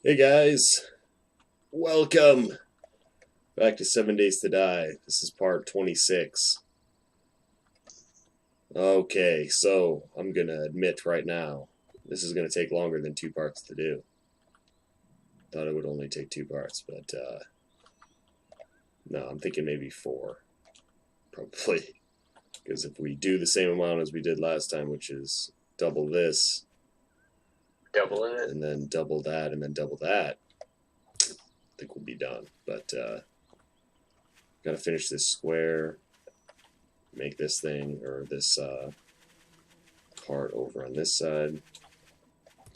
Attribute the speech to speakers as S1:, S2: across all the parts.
S1: Hey guys, welcome back to 7 Days to Die. This is part 26. Okay, so I'm gonna admit right now, this is gonna take longer than 2 parts to do. Thought it would only take 2 parts, but no, I'm thinking maybe 4, probably. Because if we do the same amount as we did last time, which is double this,
S2: Doubling it?
S1: and then double that, and then double that, I think we'll be done. But gotta finish this square, make this thing, or this part over on this side,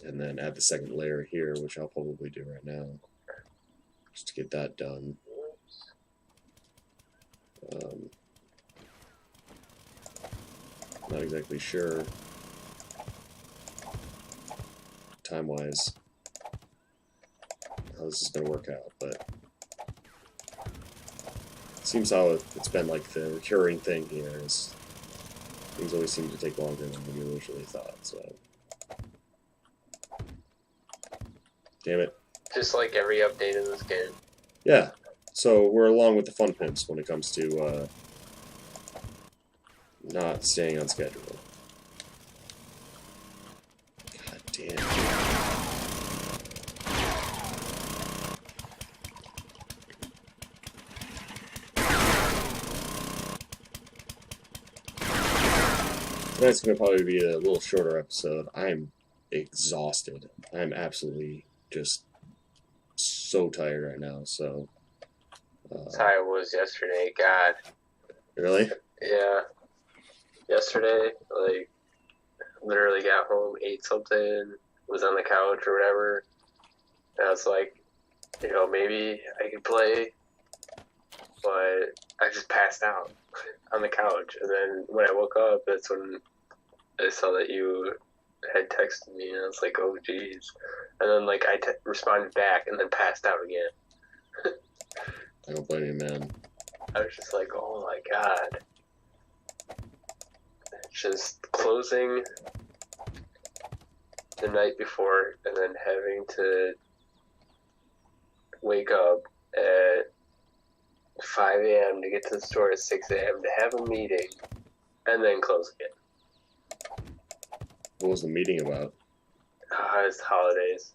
S1: and then add the second layer here, which I'll probably do right now, just to get that done. Not exactly sure, time-wise, how this is going to work out, but it seems how it's been like the recurring thing here is things always seem to take longer than we originally thought, so. Damn it.
S2: Just like every update in this game.
S1: Yeah, so we're along with the fun pimps when it comes to not staying on schedule. God damn. Tonight's going to probably be a little shorter episode. I'm exhausted. I'm absolutely just so tired right now, so.
S2: That's how I was yesterday. God.
S1: Really?
S2: Yeah. Yesterday, like, literally got home, ate something, was on the couch or whatever, and I was like, maybe I could play, but I just passed out on the couch. And then when I woke up, that's when I saw that you had texted me, and I was like, oh, geez. And then, like, I responded back and then passed out again.
S1: I don't blame you, man.
S2: I was just like, oh my god. Just closing the night before and then having to wake up at 5 a.m. to get to the store at 6 a.m. to have a meeting and then close again.
S1: What was the meeting about?
S2: It's holidays.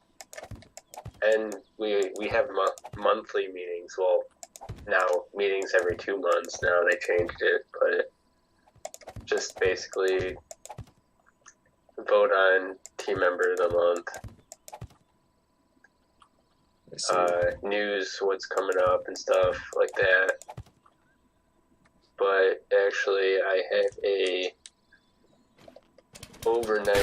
S2: And we have monthly meetings. Well, now meetings every 2 months. Now they changed it, but just basically vote on team member of the month. News, what's coming up and stuff like that. But actually, I have a overnight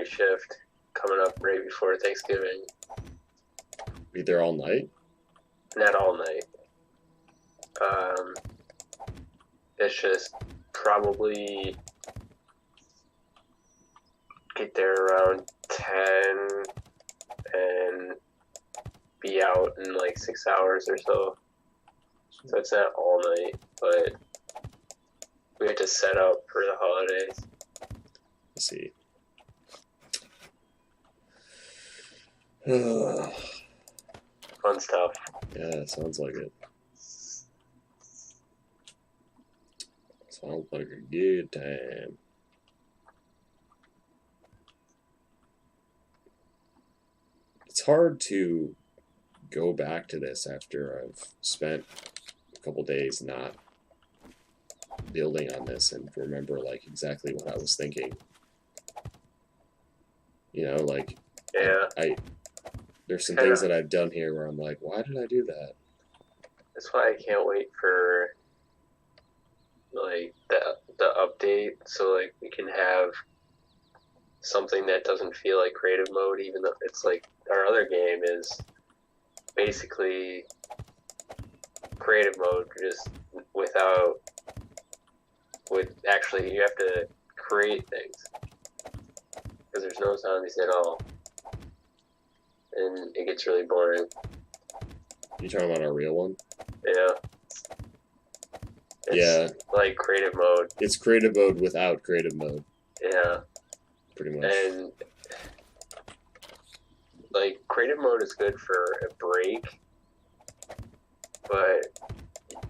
S2: shift coming up right before Thanksgiving.
S1: Be there all night?
S2: Not all night. It's just probably get there around 10 and be out in like 6 hours or so. So it's not all night, but we have to set up for the holidays.
S1: Let's see.
S2: Fun stuff.
S1: Yeah, sounds like it. Sounds like a good time. It's hard to go back to this after I've spent a couple days not building on this and remember like exactly what I was thinking. Like
S2: Yeah.
S1: There's some things that I've done here where I'm like, why did I do that?
S2: That's why I can't wait for like the update, so like we can have something that doesn't feel like creative mode, even though it's like our other game is basically creative mode, just actually you have to create things because there's no zombies at all, and it gets really boring.
S1: You talking about our real one?
S2: Yeah. It's
S1: Yeah,
S2: like creative mode.
S1: it's creative mode without creative mode,
S2: Yeah,
S1: pretty much.
S2: and like creative mode is good for a break, but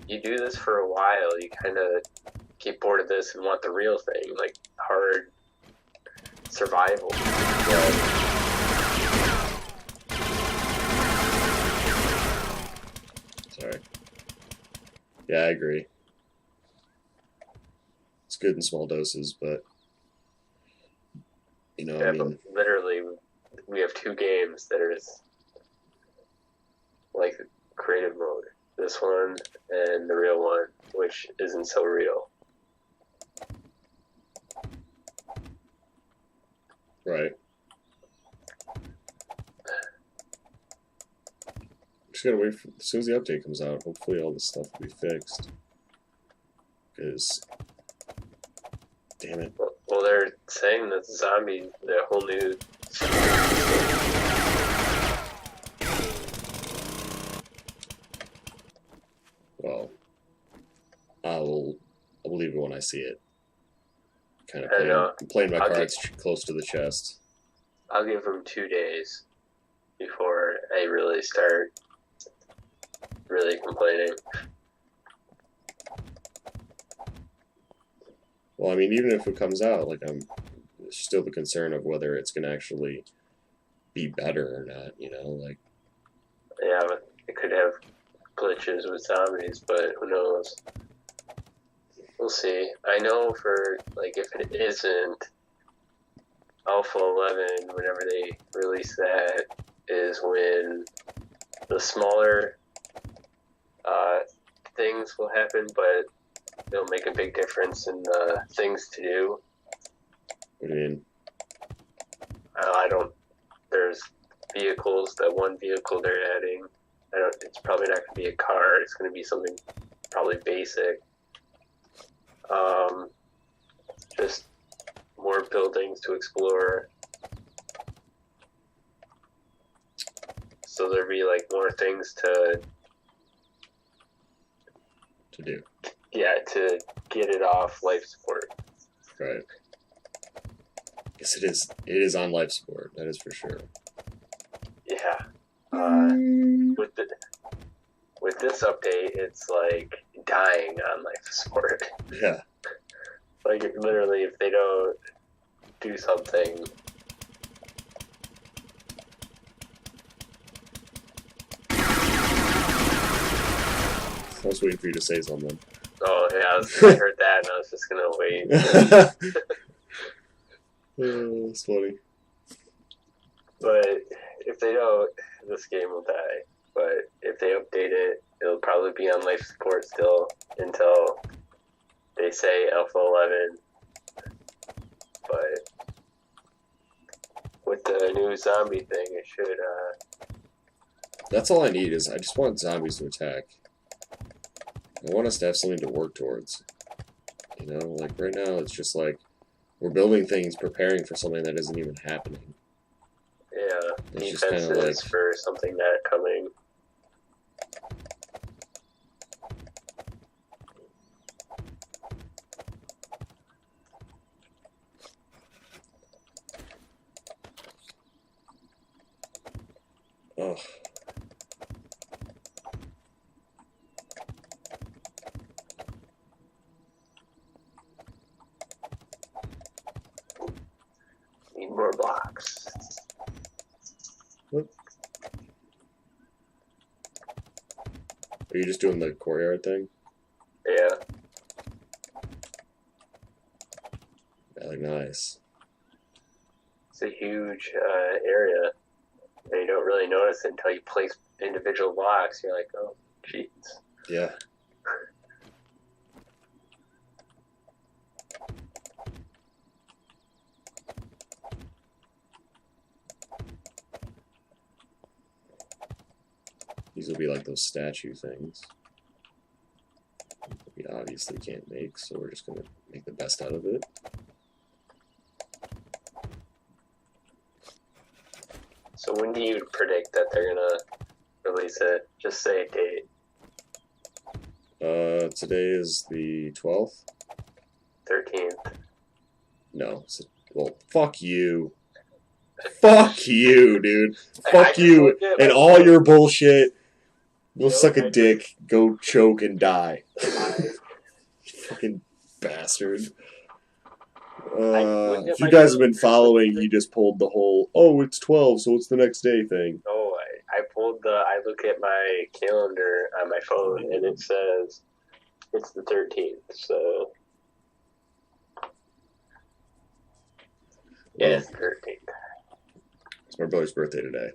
S2: you do this for a while, you kind of get bored of this and want the real thing, like hard survival.
S1: Right. Sorry. Yeah, I agree. It's good in small doses, but you know, I
S2: Yeah,
S1: mean,
S2: but literally, we have two games that are like creative mode. This one and the real one, which isn't so real.
S1: right. Just gotta wait for, as soon as the update comes out. Hopefully, all this stuff will be fixed. Because, damn it.
S2: Well, they're saying that zombies, the whole new.
S1: Well, I'll believe it when I see it. Kind of
S2: I don't know.
S1: playing my
S2: I'll
S1: cards close to the chest.
S2: I'll give them 2 days before I really start really complaining.
S1: Well, I mean, even if it comes out, like there's still the concern of whether it's gonna actually be better or not. You know, like
S2: Yeah, but it could have glitches with zombies, but who knows? We'll see. I know for like if it isn't Alpha 11, whenever they release that, is when the smaller things will happen, but it'll make a big difference in the things to do.
S1: what do you mean?
S2: I don't. There's vehicles. That one vehicle they're adding. I don't. It's probably not going to be a car. It's going to be something probably basic. Just more buildings to explore. So there'd be like more things to
S1: Do
S2: to get it off life support.
S1: right? Yes, it is. It is on life support. That is for sure.
S2: Yeah. With this update, it's like dying on life support.
S1: Yeah.
S2: Like literally, if they don't do something.
S1: I was waiting for you to say something.
S2: Oh yeah, I heard that and I was just gonna wait.
S1: Oh, it's funny.
S2: But if they don't, this game will die. But if they update it, it'll probably be on life support still until they say Alpha 11. But with the new zombie thing, it should.
S1: That's all I need is I just want zombies to attack. I want us to have something to work towards. You know, like right now it's just like we're building things, preparing for something that isn't even happening.
S2: Yeah,
S1: It's just kinda
S2: defenses
S1: like-
S2: for something not coming.
S1: Ugh.
S2: Need more blocks.
S1: What? Are you just doing the courtyard thing?
S2: Yeah.
S1: Yeah, like nice.
S2: It's a huge area. And you don't really notice it until you place individual blocks. You're like, oh, jeez.
S1: Yeah. These will be like those statue things. We obviously can't make, so we're just gonna make the best out of it.
S2: So when do you predict that they're gonna release it? Just say a date.
S1: Today is the 12th.
S2: 13th.
S1: No. Well, fuck you. Fuck you, dude.
S2: I
S1: Fuck
S2: just
S1: you
S2: looked at
S1: and
S2: my
S1: all
S2: phone.
S1: your bullshit. Go
S2: No,
S1: suck a
S2: I
S1: dick. Go choke and die.
S2: I
S1: Fucking bastard.
S2: looked at
S1: If you
S2: my
S1: guys have been
S2: calendar.
S1: following, he just pulled the whole, oh, it's 12, so it's the next day thing.
S2: No, I look at my calendar on my phone and it says it's the 13th. So yeah,
S1: Well,
S2: it's the 13th.
S1: it's my brother's birthday today.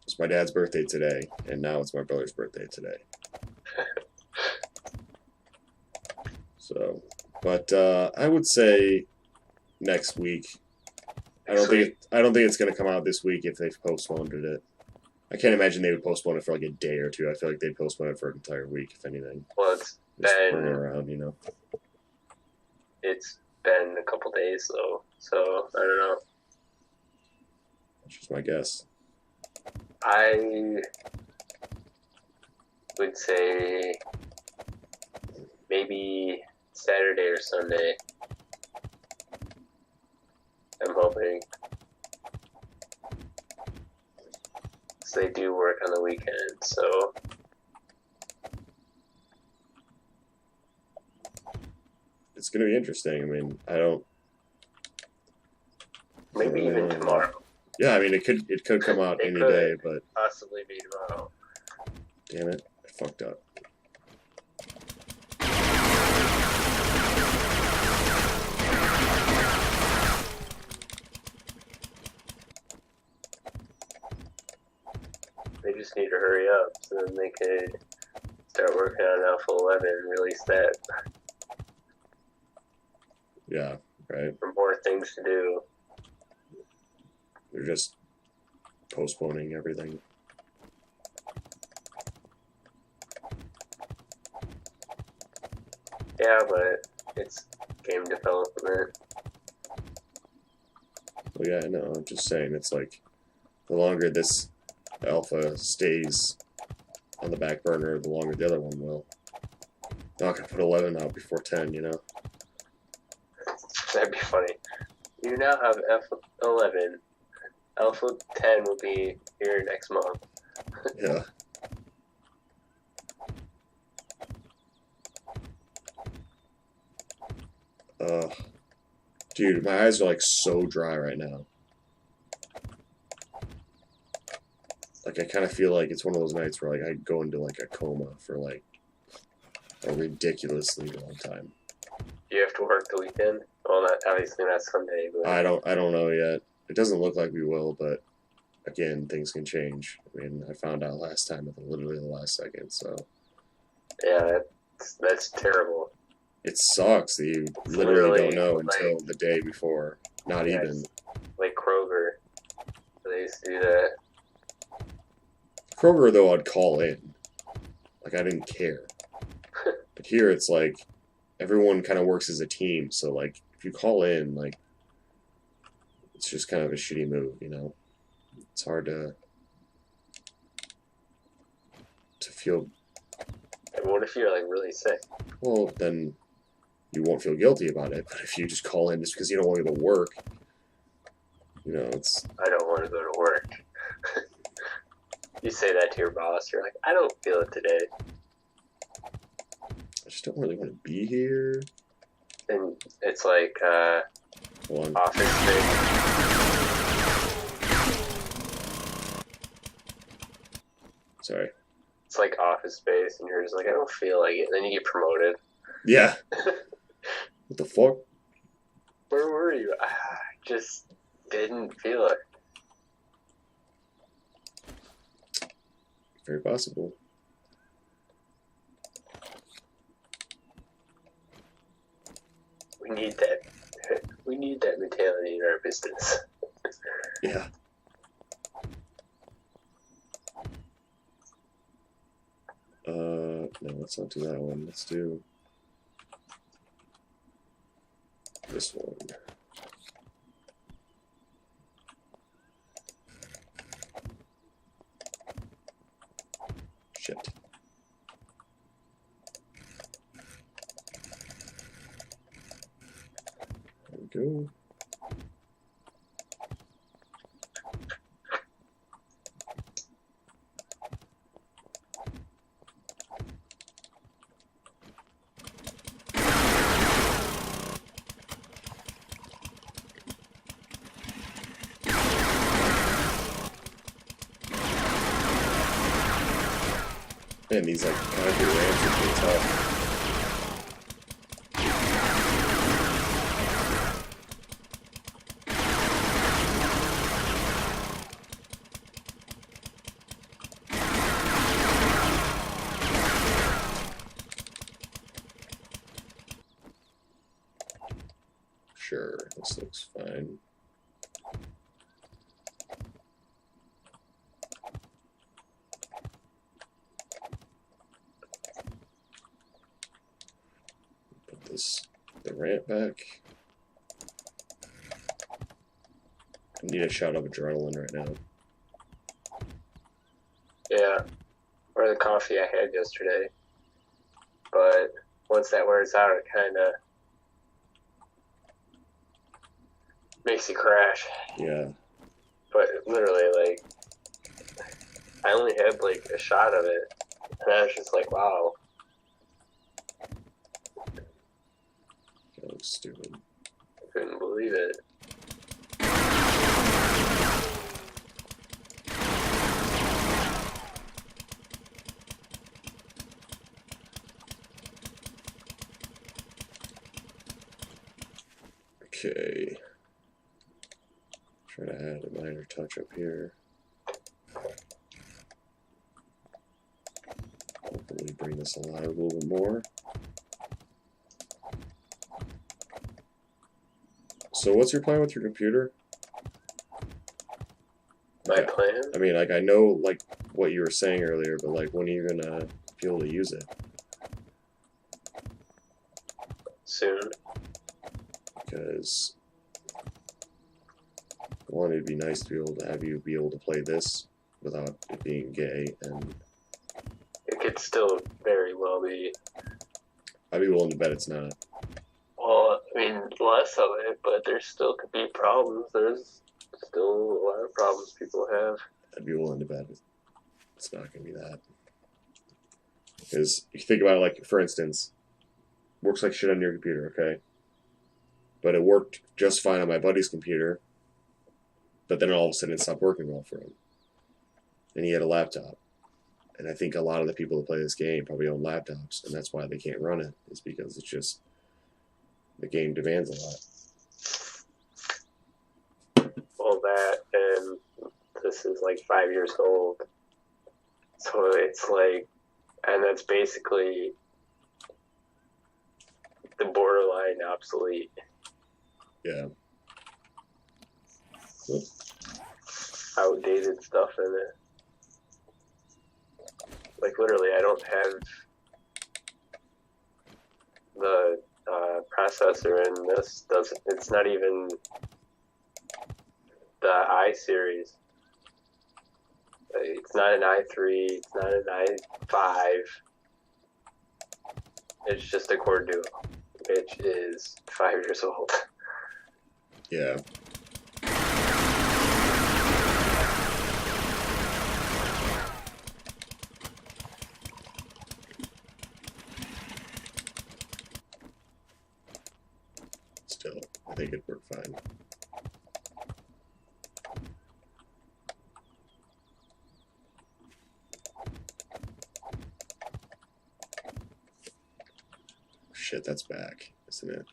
S1: It's my dad's birthday today, and now it's my brother's birthday today. So, but I would say next week. I don't think it's going to come out this week if they've postponed it. I can't imagine they would postpone it for like a day or two. I feel like they'd postpone it for an entire week, if anything.
S2: Well, it's
S1: Just
S2: been
S1: running around, you know.
S2: it's been a couple days though, so I don't know.
S1: That's just my guess.
S2: I would say maybe Saturday or Sunday. I'm hoping. So they do work on the weekend, so
S1: It's going to be interesting. I mean, I don't.
S2: maybe even tomorrow.
S1: Yeah, I mean, it could come out
S2: It
S1: any
S2: could.
S1: day, but
S2: Possibly be tomorrow.
S1: damn it, I fucked up.
S2: They just need to hurry up so then they could start working on Alpha 11 and release that
S1: Yeah, right.
S2: for more things to do.
S1: They're just postponing everything.
S2: Yeah, but it's game development.
S1: Well, yeah, I know. I'm just saying, it's like the longer this alpha stays on the back burner, the longer the other one will. Not gonna put 11 out before 10, you know.
S2: That'd be funny. You now have Alpha 11. Alpha 10 will be here next month.
S1: Yeah. Dude, my eyes are like so dry right now. Like I kind of feel like it's one of those nights where like I go into like a coma for like a ridiculously long time.
S2: Do you have to work the weekend? Well, not obviously not Sunday, but
S1: I don't know yet. It doesn't look like we will, but again, things can change. I mean, I found out last time at literally the last second, so
S2: yeah, that's terrible.
S1: it sucks that you
S2: It's
S1: literally don't
S2: literally
S1: know
S2: like-
S1: until the day before. Not
S2: Yeah,
S1: even.
S2: Like Kroger, they used to do that.
S1: Kroger, though, I'd call in. Like, I didn't care. But here, it's like, everyone kind of works as a team, so, like, if you call in, like, it's just kind of a shitty move, you know? It's hard to feel,
S2: And what if you're like really sick?
S1: well, then you won't feel guilty about it. But if you just call in just because you don't want to go to work, you know, it's...
S2: I don't want to go to work. You say that to your boss, you're like, I don't feel it today.
S1: I just don't really want to be here.
S2: And it's like
S1: Hold on.
S2: office space.
S1: Sorry.
S2: It's like office space, and you're just like, I don't feel like it. And then you get promoted.
S1: Yeah. What the fuck?
S2: Where were you? I just didn't feel it.
S1: Very possible.
S2: We need that. We need that mentality in our business.
S1: Yeah. No, let's not do that one. Let's do this one. Shit. go. Man, these like concrete ramps are pretty tough. Sure, this looks fine. Put the ramp back. I need a shot of adrenaline right now.
S2: Yeah, or the coffee I had yesterday. But once that wears out, it kind of makes you crash.
S1: Yeah.
S2: But literally, like, I only had like a shot of it, and I was just like, wow.
S1: That looks stupid.
S2: I couldn't believe it.
S1: Okay. Try to add a minor touch up here. Hopefully bring this alive a little bit more. So what's your plan with your computer?
S2: My plan?
S1: I mean, like, I know, like, what you were saying earlier, but, like, when are you gonna be able to use it?
S2: Soon.
S1: Because, one, it'd be nice to be able to have you be able to play this without it being gay, and
S2: It could still very well be.
S1: I'd be willing to bet it's not.
S2: Well, I mean, less of it, but there still could be problems. There's still a lot of problems people have.
S1: I'd be willing to bet it's not going to be that. Because if you think about it, like, for instance, works like shit on your computer, okay? But it worked just fine on my buddy's computer, but then all of a sudden it stopped working well for him. And he had a laptop. And I think a lot of the people that play this game probably own laptops, and that's why they can't run it, is because it's just, the game demands a lot.
S2: All that, and this is like 5 years old. So it's like, and that's basically the borderline obsolete.
S1: Yeah.
S2: Outdated stuff in it. Like, literally, I don't have the processor in this. It's not even the i series. It's not an i3, it's not an i5. It's just a Core Duo, which is 5 years old.
S1: Yeah. Still, I think it'd work fine. Shit, that's back, isn't it?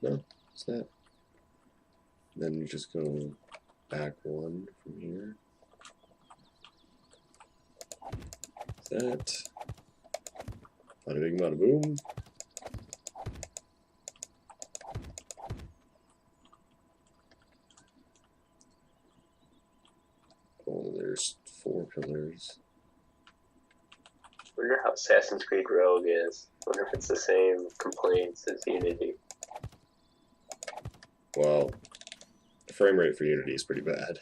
S1: No, it's not. Then you just go back one from here. That. Bada bing, bada boom. Oh, there's 4 pillars.
S2: I wonder how Assassin's Creed Rogue is. I wonder if it's the same complaints as Unity.
S1: Well, the frame rate for Unity is pretty bad.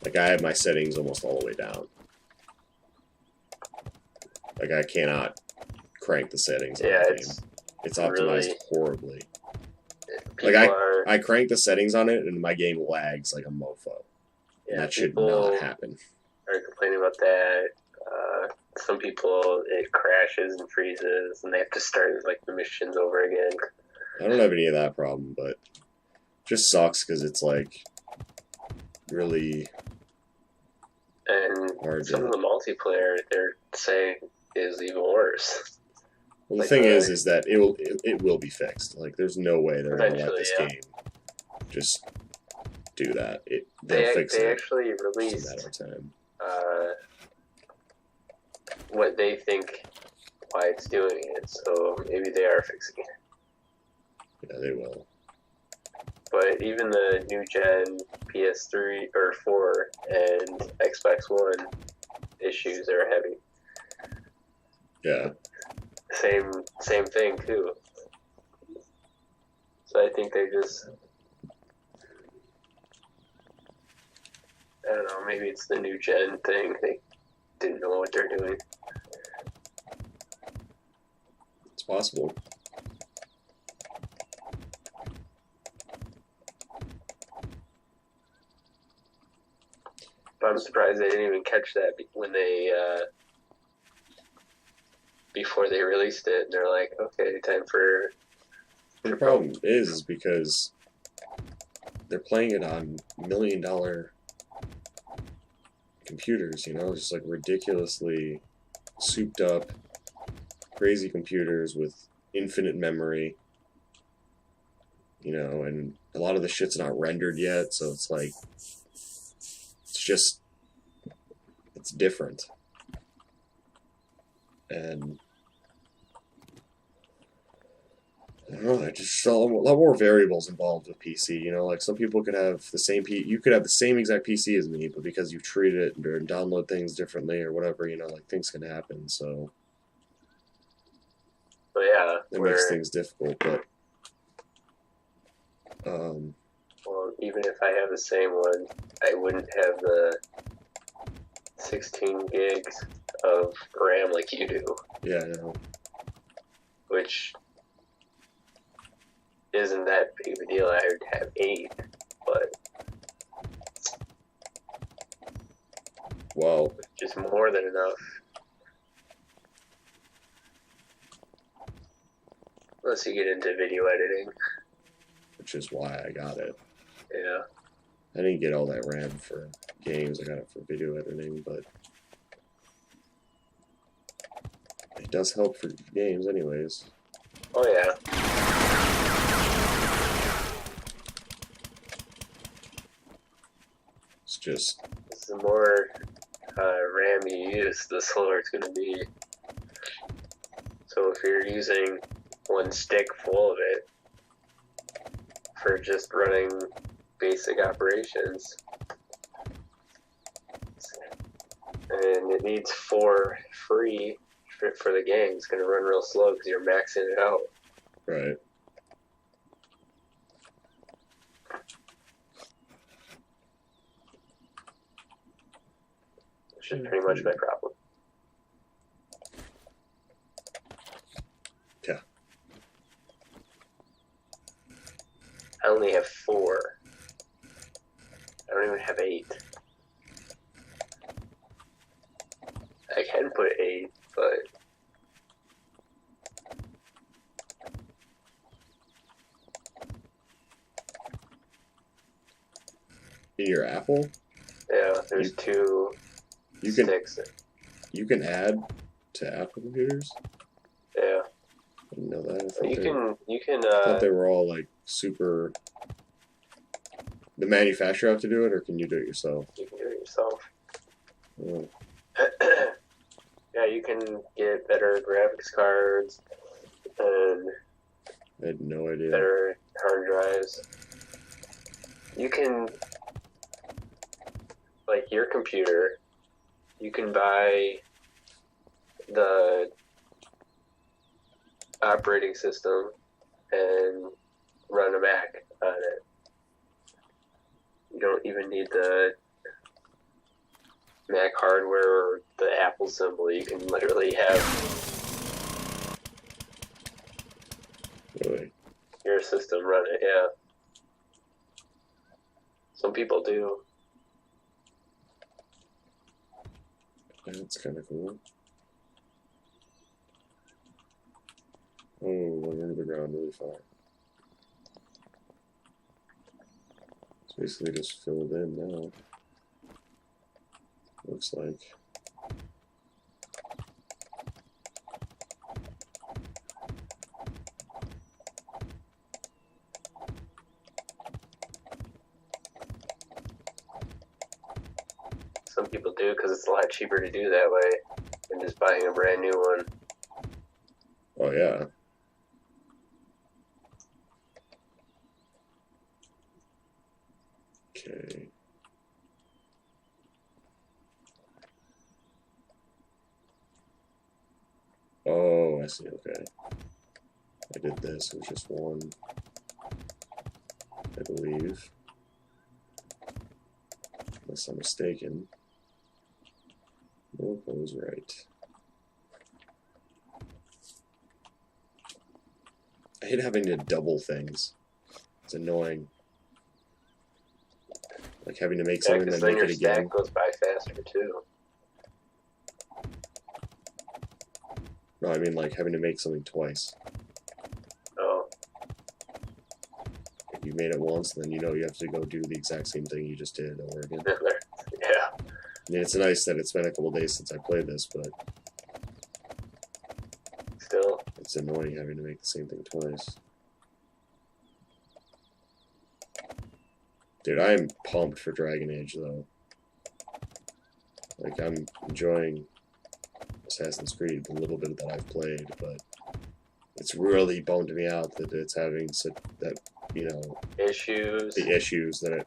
S1: Like, I have my settings almost all the way down. Like, I cannot crank the settings on
S2: Yeah,
S1: the game. it's optimized horribly.
S2: People
S1: I crank the settings on it and my game lags like a mofo. And that should not happen.
S2: Are complaining about that. Some people, it crashes and freezes, and they have to start like the missions over again.
S1: I don't have any of that problem, but it just sucks because it's like really hard.
S2: Some of the multiplayer they're saying is even worse.
S1: Well, the thing is that it will be fixed. Like, there's no way they're gonna let this game just do that. They'll fix it.
S2: They actually released
S1: just a matter of time.
S2: What they think why it's doing it, so maybe they are fixing it.
S1: Yeah, they will.
S2: But even the new gen PS3 or 4 and Xbox One issues they're having.
S1: Yeah.
S2: Same thing too. So I think they just, I don't know, maybe it's the new gen thing. They didn't know what they're doing.
S1: It's possible.
S2: But I'm surprised they didn't even catch that when they before they released it. They're like, okay, time for.
S1: The problem is because they're playing it on $1 million computers, you know, just like ridiculously souped up, crazy computers with infinite memory, you know, and a lot of the shit's not rendered yet, so it's like, it's different. And I don't know, there's just a lot more variables involved with PC, you know, like some people could have the same you could have the same exact PC as me, but because you've treated it or download things differently or whatever, you know, like things can happen, so
S2: yeah,
S1: it makes things difficult, but
S2: well, even if I have the same one, I wouldn't have the 16 gigs of RAM like you do.
S1: Yeah, I know.
S2: Which isn't that big of a deal. I would have 8, but
S1: well,
S2: just more than enough. Unless you get into video editing.
S1: Which is why I got it.
S2: Yeah.
S1: I didn't get all that RAM for games, I got it for video editing, but it does help for games anyways.
S2: Oh yeah.
S1: It's just...
S2: the more RAM you use, the slower it's going to be. So if you're using one stick full of it for just running basic operations, and it needs 4 free for the game, it's going to run real slow because you're maxing it out.
S1: Right.
S2: Which is pretty much my problem.
S1: Yeah.
S2: I only have 4. I don't even have 8. I can put 8, but
S1: in your Apple?
S2: yeah, there's 2 sticks.
S1: You can add to Apple computers?
S2: Yeah.
S1: I didn't know that.
S2: You can
S1: I thought they were all like super. The manufacturer have to do it, or can you do it yourself?
S2: You can do it yourself.
S1: Oh.
S2: Yeah, you can get better graphics cards and
S1: I had no idea.
S2: better hard drives. You can, like your computer, you can buy the operating system and run a Mac on it. You don't even need the Mac hardware or the Apple symbol. You can literally have their system run it. Yeah, some people do.
S1: That's kind of cool. Oh, went into the ground really far. It's basically just filled in now. Looks like.
S2: Some people do because it's a lot cheaper to do that way than just buying a brand new one.
S1: Oh, yeah. Okay. Oh, I see. Okay. I did this. It was just one, I believe. Unless I'm mistaken. Nope, I was right. I hate having to double things. It's annoying. Like having to make
S2: Yeah,
S1: something
S2: because
S1: then
S2: then
S1: make
S2: your
S1: it again.
S2: stack goes by faster too.
S1: No, I mean like having to make something twice.
S2: Oh,
S1: If you made it once, then you know you have to go do the exact same thing you just did over again.
S2: yeah.
S1: I mean, it's nice that it's been a couple days since I played this, but
S2: Still,
S1: it's annoying having to make the same thing twice. Dude, I'm pumped for Dragon Age, though. Like, I'm enjoying Assassin's Creed, the little bit that I've played, but it's really bummed me out that it's having such that, you know,
S2: issues.
S1: the issues that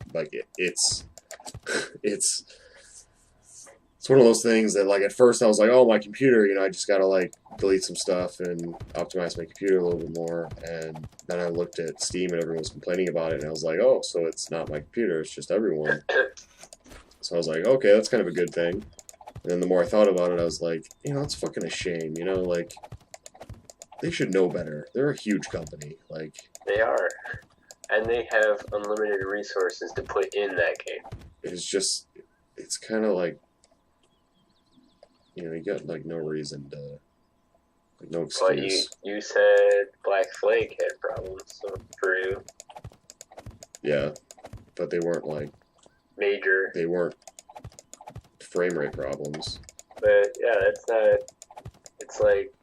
S1: it's one of those things that, like, at first I was like, oh, my computer, you know, I just gotta, like, delete some stuff and optimize my computer a little bit more, and then I looked at Steam and everyone was complaining about it, and I was like, oh, so it's not my computer, it's just everyone. So I was like, okay, that's kind of a good thing. And then the more I thought about it, I was like, you know, it's fucking a shame, you know, like, they should know better. They're a huge company, like...
S2: They are. And they have unlimited resources to put in that game.
S1: It's just, it's kind of like, you know, you got, like, no reason to, like, no excuse.
S2: But you said Black Flag had problems so, for you.
S1: Yeah, but they weren't, like...
S2: Major.
S1: They weren't frame rate problems.
S2: But, yeah, that's not... It's like...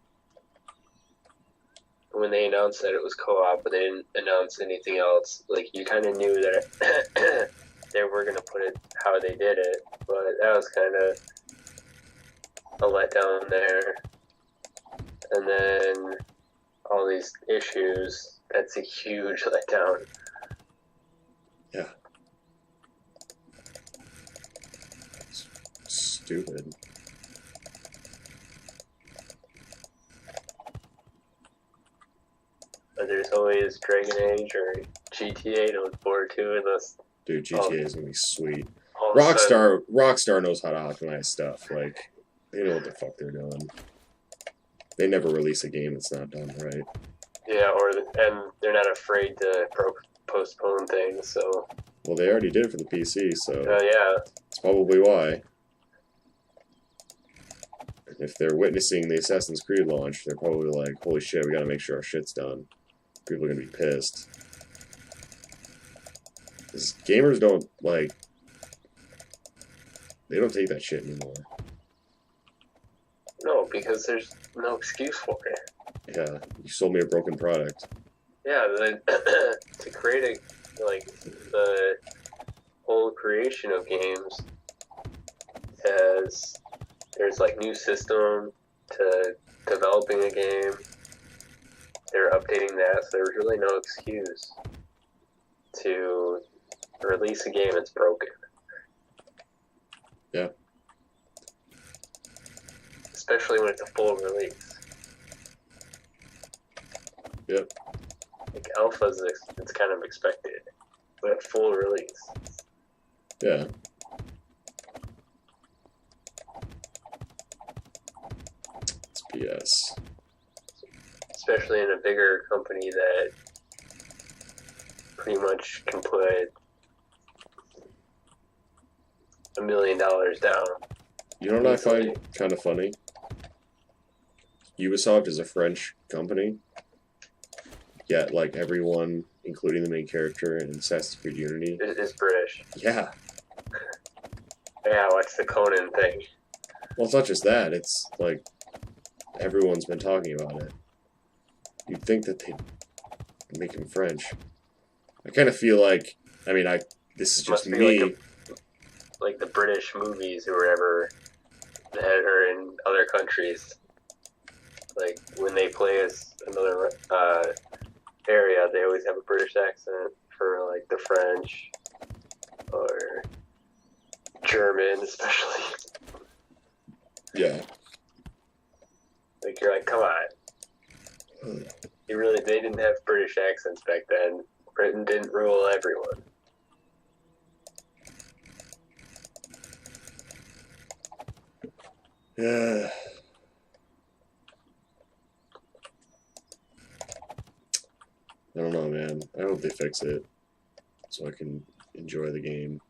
S2: When they announced that it was co-op, but they didn't announce anything else, like, you kind of knew that they were going to put it how they did it, but that was kind of a letdown there. And then all these issues, that's a huge letdown.
S1: Yeah. It's stupid.
S2: But there's always Dragon Age or GTA to look forward to, unless...
S1: Dude, GTA is gonna be sweet.
S2: all of a sudden-
S1: Rockstar knows how to optimize stuff. Like, they know what the fuck they're doing. They never release a game that's not done right.
S2: Yeah, and they're not afraid to postpone things, so...
S1: Well, they already did for the PC, so
S2: yeah.
S1: that's probably why. If they're witnessing the Assassin's Creed launch, they're probably like, holy shit, we gotta make sure our shit's done. People are gonna be pissed. Because gamers don't, like... They don't take that shit anymore.
S2: No, because there's no excuse for it.
S1: Yeah, you sold me a broken product.
S2: Yeah, to create the whole creation of games as there's like new system to developing a game. They're updating that, so there's really no excuse to release a game that's broken.
S1: Yeah.
S2: Especially when it's a full release.
S1: Yep.
S2: Like alphas, it's kind of expected, but full release.
S1: Yeah. It's BS.
S2: Especially in a bigger company that pretty much can put $1 million down.
S1: You know what I find
S2: Easily.
S1: kind of funny? Ubisoft is a French company, yet like everyone, including the main character in Assassin's Creed Unity,
S2: Is British.
S1: yeah.
S2: Yeah, what's the Conan thing?
S1: Well, it's not just that. It's like everyone's been talking about it. You'd think that they'd make him French. I kind of feel like, I mean, this is just
S2: Must be
S1: me.
S2: like the British movies or whatever that are in other countries. Like when they play as another area, they always have a British accent for like the French or German, especially.
S1: Yeah.
S2: Like you're like, come on. They didn't have British accents back then. Britain didn't rule everyone.
S1: Yeah. I don't know, man. I hope they fix it so I can enjoy the game.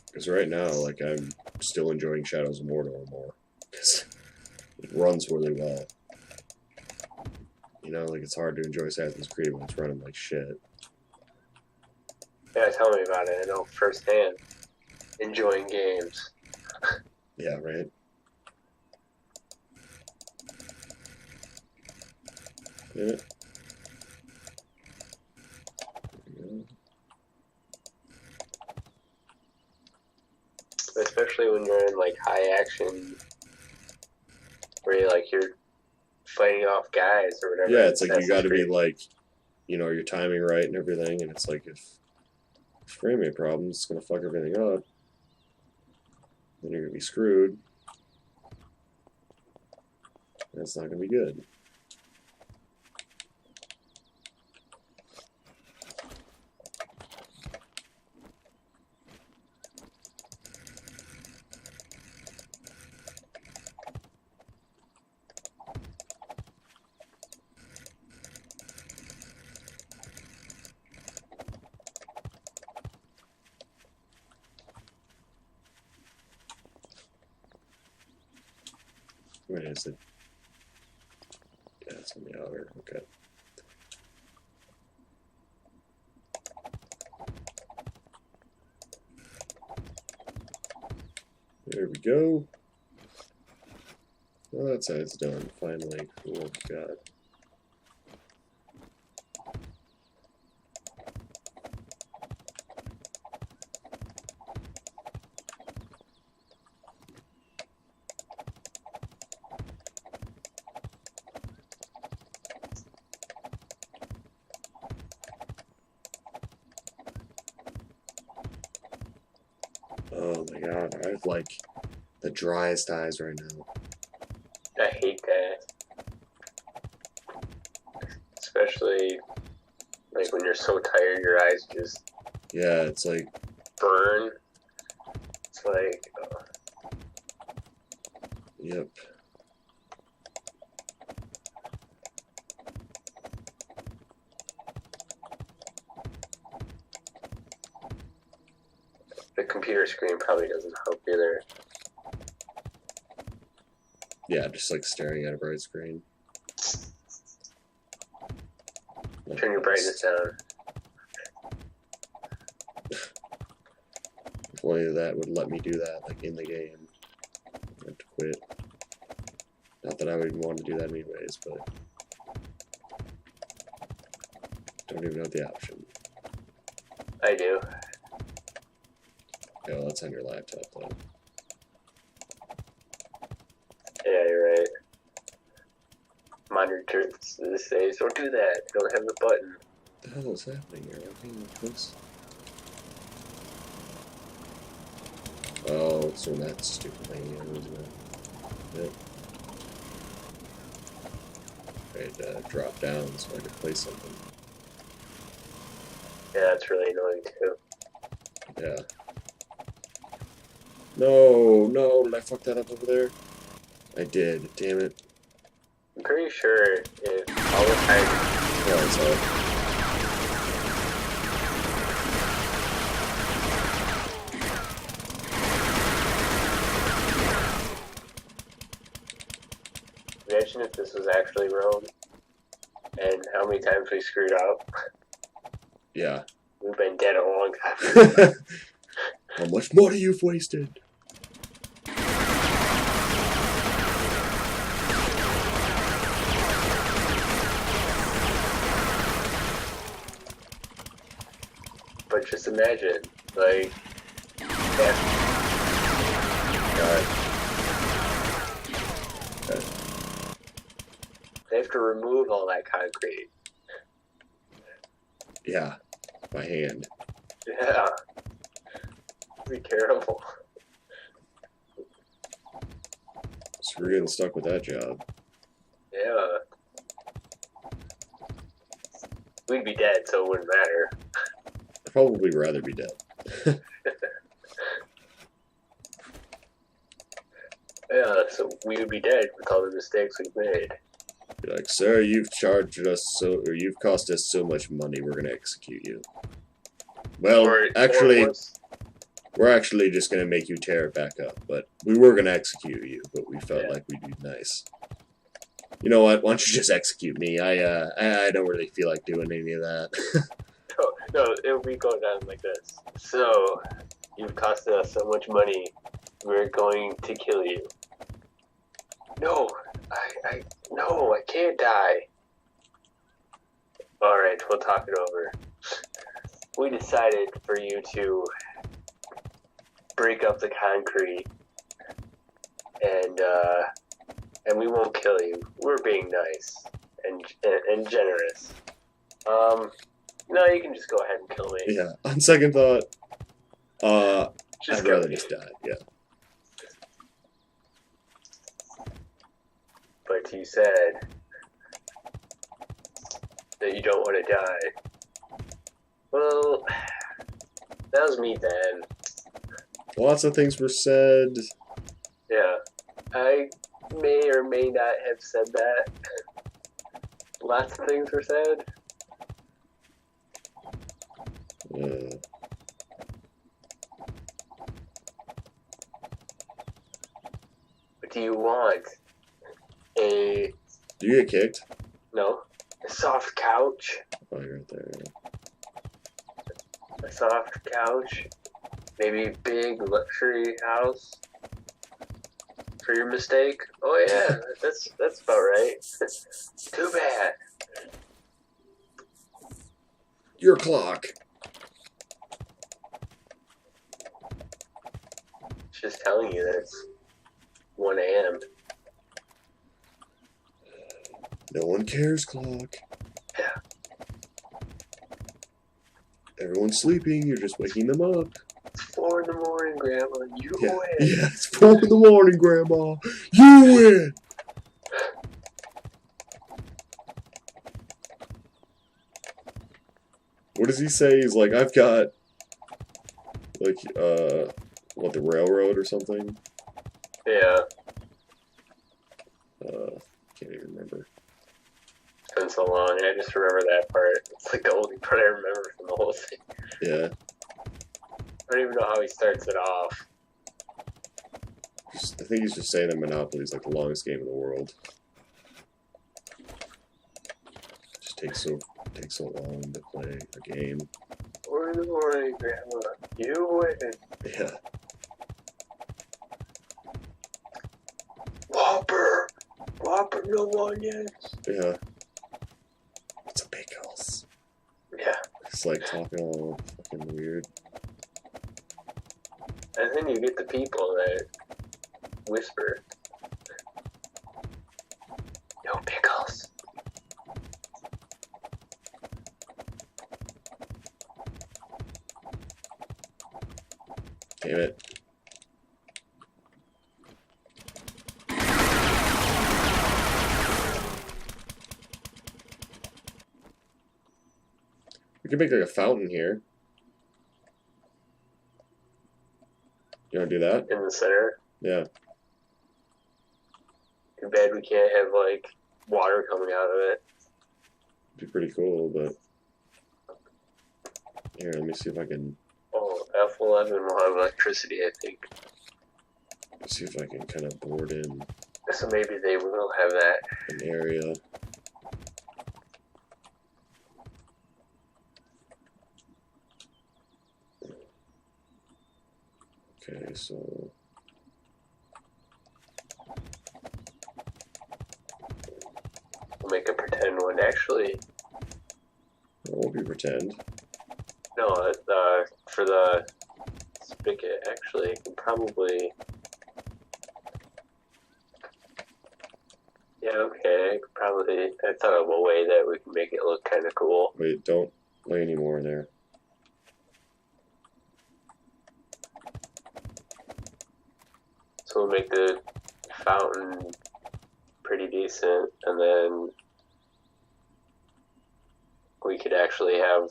S1: Because right now, like, I'm still enjoying Shadows of Mordor more. Because it runs really well. You know, like, it's hard to enjoy Assassin's Creed when it's running like shit.
S2: Yeah, tell me about it. I know firsthand. Enjoying games.
S1: Yeah, right? Yeah.
S2: Especially when you're in like high action where you're fighting off guys or whatever.
S1: Yeah, it's like you got to be
S2: Creed.
S1: like, you know, your timing right and everything, and it's like if frame rate problems, it's gonna fuck everything up. Then you're gonna be screwed. That's not gonna be good. Wait, is it? Yeah, it's on the outer. Okay. There we go. Well, that side's done. Finally. Oh, God. Oh my God, I have like the driest eyes right now.
S2: I hate that. Especially like when you're so tired, your eyes just
S1: Yeah, it's like,
S2: burn. It's like,
S1: yep.
S2: the computer screen probably doesn't help either.
S1: Yeah, just like staring at a bright screen.
S2: Turn your brightness down.
S1: If only that would let me do that, like in the game. I have to quit. Not that I would want to do that anyways, but don't even know the option.
S2: I do.
S1: Yeah, well, that's on your laptop though.
S2: Yeah, you're right. Monitor this says, don't do that. You don't have the button.
S1: What the hell is happening here? Everything like this? Oh, so that stupid thing here, isn't it? Yep. I had to drop down so I could play something.
S2: Yeah, that's really annoying too.
S1: Yeah. No, no, did I fuck that up over there? I did, damn it.
S2: I'm pretty sure if all the time.
S1: Yeah, it's all.
S2: Imagine if this was actually Rome, and how many times we screwed up.
S1: Yeah.
S2: We've been dead a long time.
S1: How much money you've wasted?
S2: But just imagine, like, yeah. They have to remove all that concrete.
S1: Yeah, by hand.
S2: Yeah. It'd be terrible.
S1: So we're getting stuck with that job.
S2: Yeah. We'd be dead, so it wouldn't matter.
S1: I'd probably rather be dead.
S2: Yeah, so we would be dead with all the mistakes we've made.
S1: Be like, sir, you've charged us or you've cost us so much money, we're gonna execute you. Well, actually, we're actually just gonna make you tear it back up. But we were gonna execute you, but we felt like we'd be nice. You know what? Why don't you just execute me? I don't really feel like doing any of that.
S2: No, it would be going down like this. So, you've costed us so much money, we're going to kill you. No, no, I can't die. Alright, we'll talk it over. We decided for you to break up the concrete, and we won't kill you. We're being nice and generous. No, you can just go ahead and kill me.
S1: Yeah, on second thought,
S2: Just
S1: I'd rather just die, yeah.
S2: But you said that you don't want to die. Well, that was me then.
S1: Lots of things were said.
S2: Yeah, I may or may not have said that. Lots of things were said. What do you want? Do
S1: you get kicked?
S2: No. A soft couch.
S1: Oh, you're right there.
S2: A soft couch. Maybe big luxury house. For your mistake? Oh yeah, that's about right. Too bad.
S1: Your clock.
S2: It's just telling you that it's 1 a.m.
S1: No one cares, clock.
S2: Yeah.
S1: Everyone's sleeping, you're just waking them up.
S2: It's 4 in the morning, Grandma. You win.
S1: Yeah, it's 4 in the morning, Grandma. You win! What does he say? He's like, I've got, like, what, the railroad or something?
S2: Yeah.
S1: Can't even remember.
S2: It's been so long, I just remember that part. It's like the only part I remember from the whole thing.
S1: Yeah.
S2: I don't even know how he starts it off.
S1: I think he's just saying that Monopoly is like the longest game in the world. It just takes so long to play a game.
S2: 4 in the morning, Grandma. You win.
S1: Yeah.
S2: Whopper! Whopper, no onions.
S1: Yeah. It's a pickles.
S2: Yeah.
S1: It's like talking all fucking weird.
S2: And then you get the people that whisper. No pickles.
S1: Damn it. We could make like a fountain here. You wanna do that?
S2: In the center.
S1: Yeah.
S2: Too bad we can't have, like, water coming out of it.
S1: It'd be pretty cool, but here, let me see if I can.
S2: Oh, F11 will have electricity, I think.
S1: See if I can kind of board in
S2: So maybe they will have that.
S1: an area. Okay, so
S2: We'll make a pretend one. Actually,
S1: it won't be pretend.
S2: no, for the spigot, actually, I can probably. Yeah, okay, I could probably. I thought of a way that we can make it look kind of cool.
S1: Wait, don't lay any more in there.
S2: So we'll make the fountain pretty decent, and then we could actually have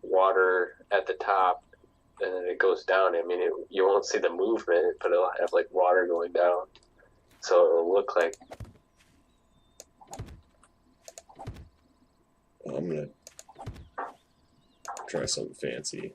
S2: water at the top, and then it goes down. I mean, you won't see the movement, but it'll have like water going down, so it'll look like.
S1: Well, I'm gonna try something fancy.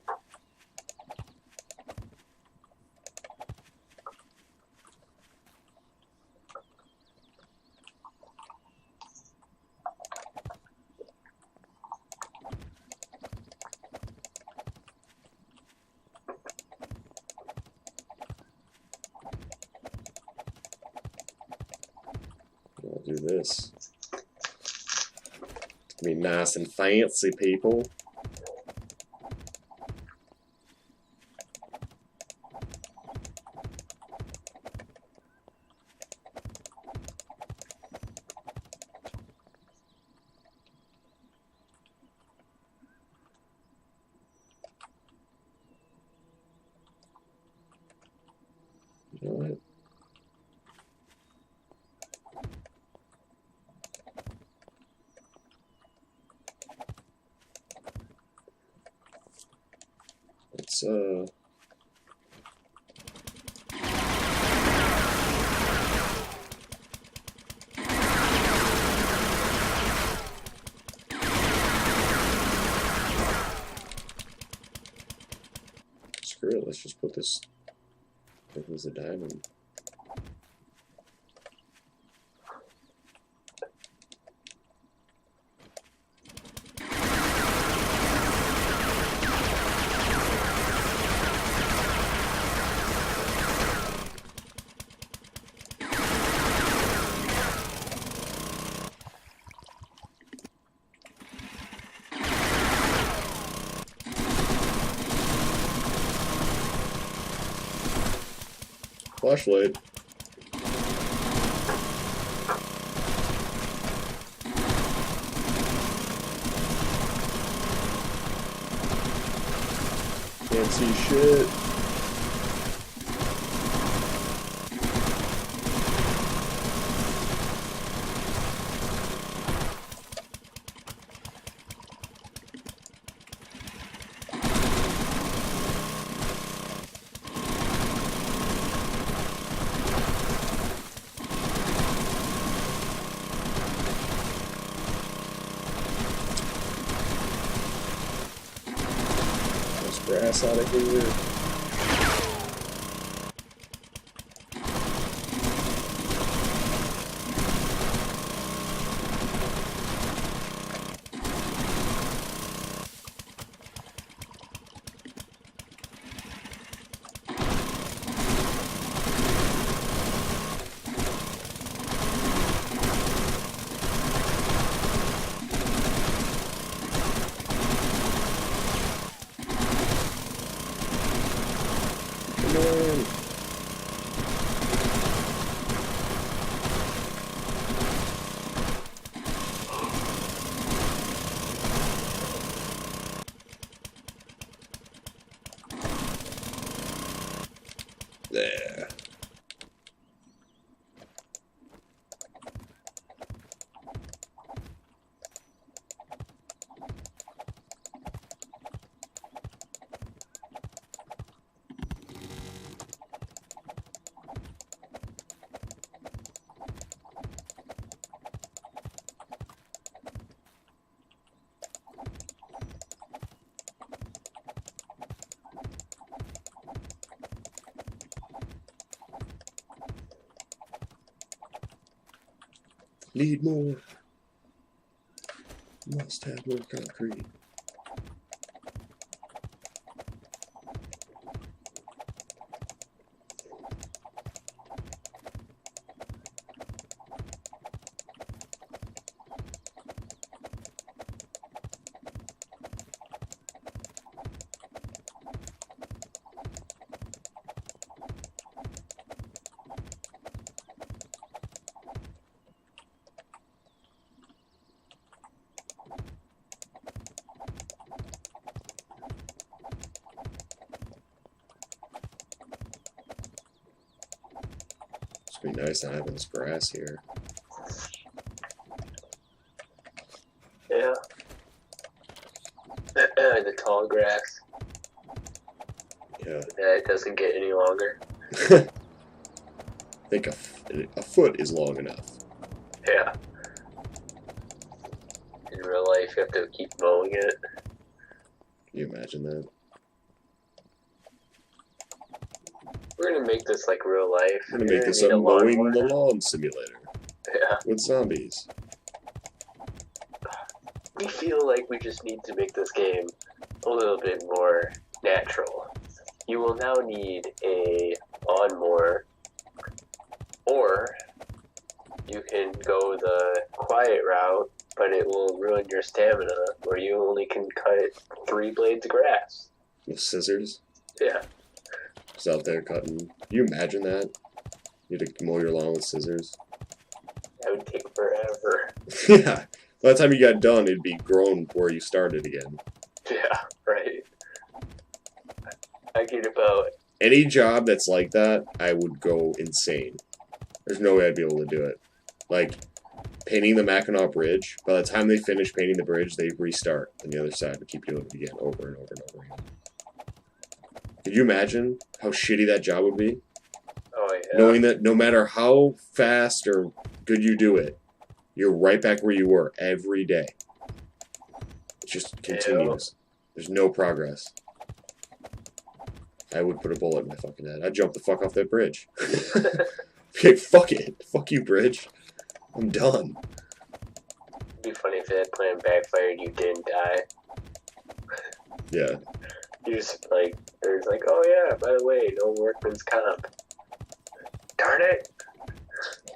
S1: I'll do this. Be nice and fancy, people. You know what? Let's screw it, let's just put this as a diamond. Flashlight. Can't see shit. Grass out of here. Need more. Must have more concrete. It's gonna be nice not having this grass here.
S2: Yeah. The tall grass.
S1: Yeah.
S2: That doesn't get any longer.
S1: I think a foot is long enough.
S2: Yeah. In real life, you have to keep mowing it.
S1: Can you imagine that?
S2: We're gonna make this like real life.
S1: We're gonna make this a mowing the lawn simulator.
S2: Yeah.
S1: With zombies.
S2: We feel like we just need to make this game a little bit more natural. You will now need a lawnmower, or you can go the quiet route, but it will ruin your stamina, where you only can cut 3 blades of grass.
S1: With scissors.
S2: Yeah.
S1: Just out there cutting. Can you imagine that? You had to mow your lawn with scissors.
S2: That would take forever.
S1: Yeah. By the time you got done, it'd be grown where you started again.
S2: Yeah, right. I get about...
S1: Any job that's like that, I would go insane. There's no way I'd be able to do it. Like, painting the Mackinac Bridge, by the time they finish painting the bridge, they restart on the other side and keep doing it again, over and over and over again. Could you imagine how shitty that job would be?
S2: Oh, yeah.
S1: Knowing that no matter how fast or good you do it, you're right back where you were every day. It just continues. There's no progress. I would put a bullet in my fucking head. I'd jump the fuck off that bridge. Okay, fuck it. Fuck you, bridge. I'm done.
S2: It'd be funny if that plan backfired and you didn't die.
S1: Yeah.
S2: You just, like, there's like, oh yeah, by the way, no workman's comp. Darn it!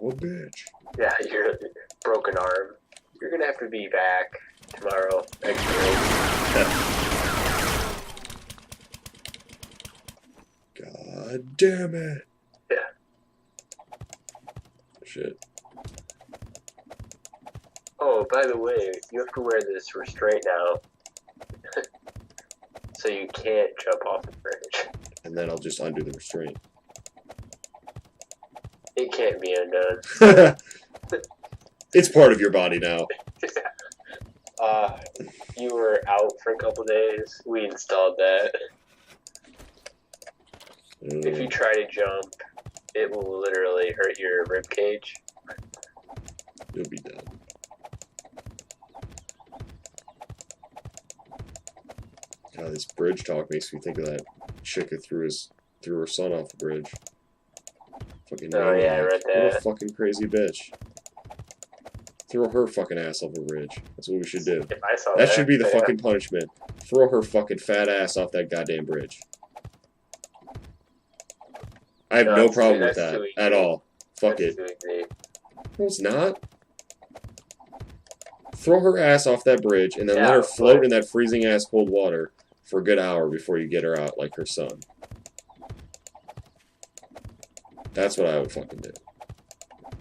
S1: Oh, bitch.
S2: Yeah, you're broken arm. You're gonna have to be back tomorrow.
S1: God damn it.
S2: Yeah.
S1: Shit.
S2: Oh, by the way, you have to wear this restraint now. So you can't jump off the bridge.
S1: And then I'll just undo the restraint.
S2: It can't be undone.
S1: It's part of your body now.
S2: You were out for a couple days. We installed that. If you try to jump, it will literally hurt your rib cage.
S1: You'll be done. God, this bridge talk makes me think of that chick who threw her son off the bridge. Fucking
S2: Oh
S1: maniac.
S2: yeah, I read
S1: What a
S2: that.
S1: fucking crazy bitch. Throw her fucking ass off a bridge. That's what we should do.
S2: If I saw
S1: That should be the
S2: yeah.
S1: fucking punishment. Throw her fucking fat ass off that goddamn bridge. I have no problem with that at all. Fuck it. No, it's not. Throw her ass off that bridge and then let her float in that freezing ass cold water for a good hour before you get her out like her son. That's what I would fucking do.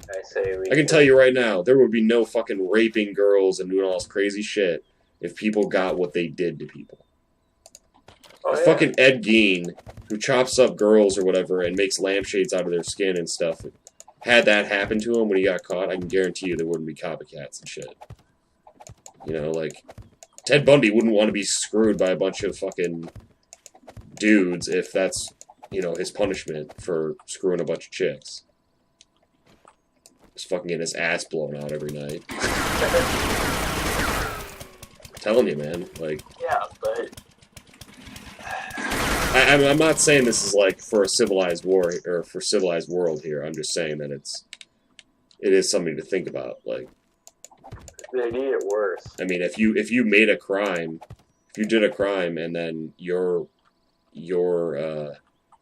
S2: I say we
S1: I can tell you right now, there would be no fucking raping girls and doing all this crazy shit if people got what they did to people.
S2: Oh, yeah.
S1: Fucking Ed Gein, who chops up girls or whatever and makes lampshades out of their skin and stuff, had that happen to him when he got caught, I can guarantee you there wouldn't be copycats and shit. You know, like, Ted Bundy wouldn't want to be screwed by a bunch of fucking dudes if that's, you know, his punishment for screwing a bunch of chicks. Just fucking getting his ass blown out every night. Telling you, man, like...
S2: Yeah, but...
S1: I'm not saying this is like for a civilized war or for civilized world here. I'm just saying that it is something to think about. Like,
S2: They need it worse.
S1: I mean, if you made a crime, if you did a crime, and then your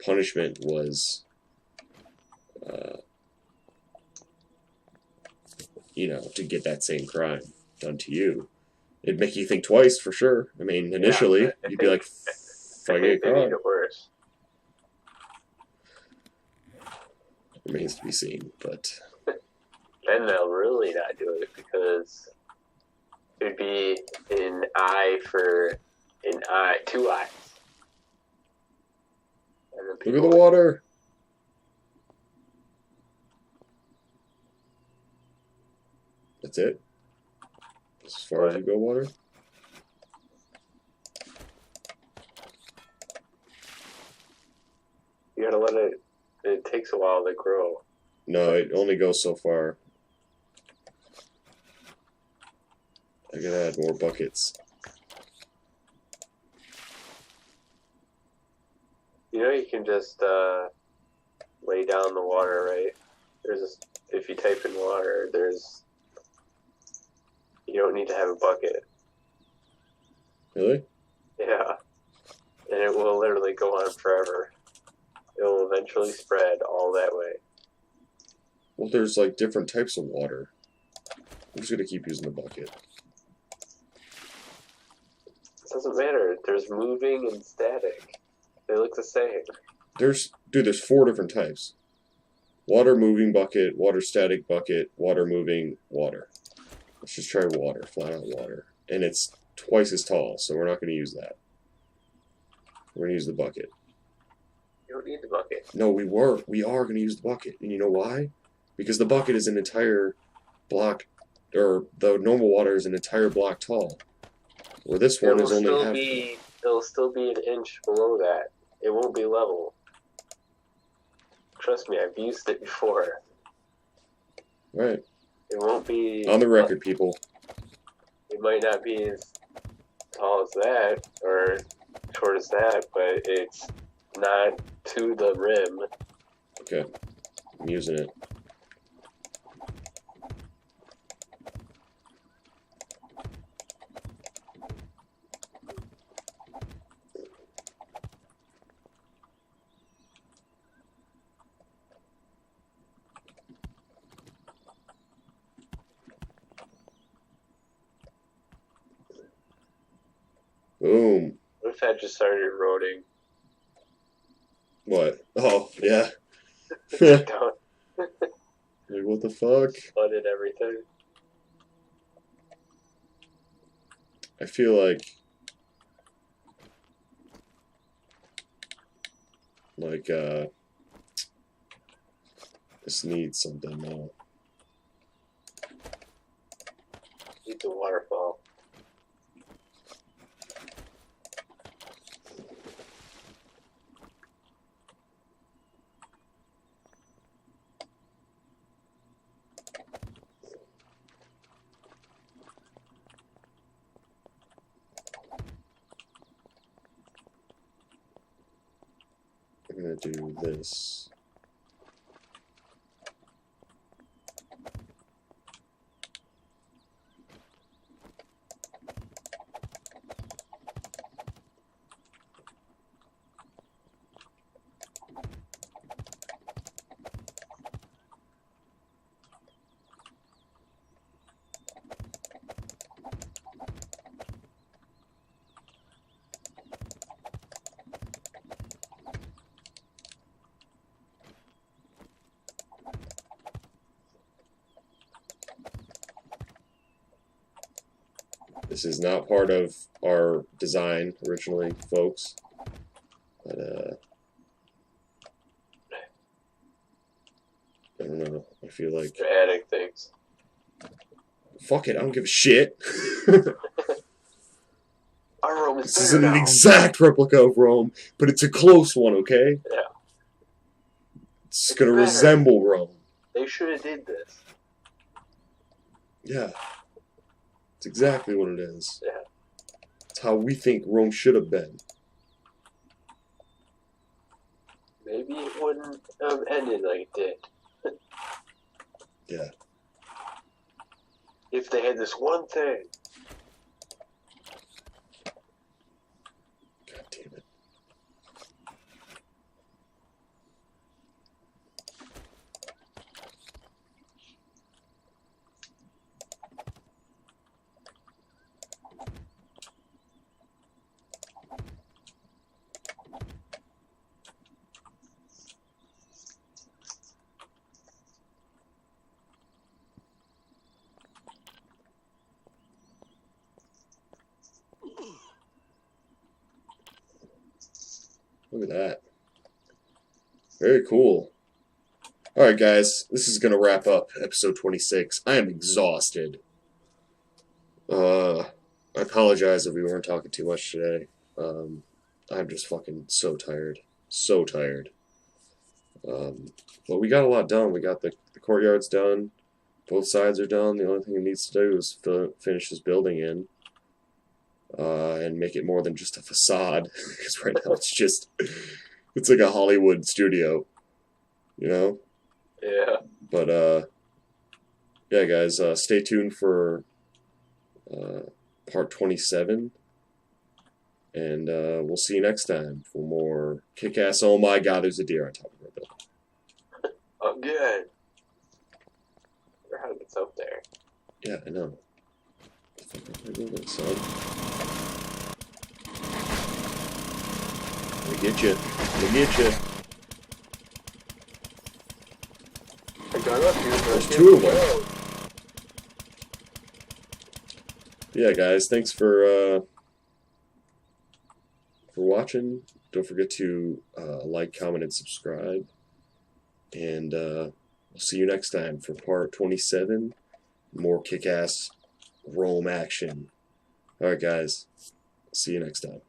S1: punishment was, uh, to get that same crime done to you, it'd make you think twice for sure. I mean, initially you'd be like, "If I get
S2: They need
S1: caught,"
S2: it worse.
S1: remains to be seen. But
S2: Then they'll really not do it because it'd be an eye for an eye, 2 eyes. And then
S1: look at the water. That's it. As far as you go, water.
S2: You gotta let it. It takes a while to grow.
S1: No, it only goes so far. I gotta add more buckets.
S2: You know, you can just lay down the water, right? If you type in water, you don't need to have a bucket.
S1: Really?
S2: Yeah, and it will literally go on forever. It will eventually spread all that way.
S1: Well, there's like different types of water. I'm just gonna keep using the bucket.
S2: It doesn't matter. There's moving and static. They look the same.
S1: There's 4 different types. Water moving bucket, water static bucket, water moving water. Let's just try water, flat out water. And it's twice as tall, so we're not going to use that. We're going to use the bucket.
S2: You don't need the bucket.
S1: No, we are going to use the bucket. And you know why? Because the bucket is an entire block, or the normal water is an entire block tall. Where this one is only half.
S2: It'll still be an inch below that. It won't be level. Trust me, I've used it before.
S1: Right.
S2: It won't be...
S1: On the record, people.
S2: It might not be as tall as that, or short as that, but it's not to the rim.
S1: Okay. I'm using it. Boom.
S2: What if that just started eroding?
S1: What? Oh, yeah.
S2: Down,
S1: Like, what the fuck?
S2: flooded everything.
S1: I feel like this needs something now.
S2: Need the waterfall.
S1: I'm gonna do this. This is not part of our design originally, folks. But, I don't know. I feel like...
S2: They're adding things.
S1: Fuck it, I don't give a shit.
S2: Our room is
S1: This isn't an
S2: now.
S1: exact replica of Rome, but it's a close one, okay?
S2: Yeah.
S1: It's gonna resemble Rome.
S2: They should have did this.
S1: Yeah. It's exactly what it is.
S2: Yeah.
S1: It's how we think Rome should have been.
S2: Maybe it wouldn't have ended like it did.
S1: Yeah.
S2: if they had this one thing.
S1: God damn it. Look at that. Very cool. Alright, guys. This is going to wrap up episode 26. I am exhausted. I apologize if we weren't talking too much today. I'm just fucking so tired. So tired. But we got a lot done. We got the courtyards done. Both sides are done. The only thing it needs to do is finish this building in. And make it more than just a facade. Because right now it's like a Hollywood studio. You know?
S2: Yeah.
S1: But, yeah, guys, stay tuned for part 27. And we'll see you next time for more kick-ass. Oh my god, there's a deer on top of our building.
S2: I'm good. I wonder how it gets up there.
S1: Yeah, I know. Building, son. We get you. We get you.
S2: I got up here.
S1: There's two of them. Yeah, guys, thanks for watching. Don't forget to like, comment, and subscribe. And we'll see you next time for part 27. More kick-ass Rome action. Alright, guys. See you next time.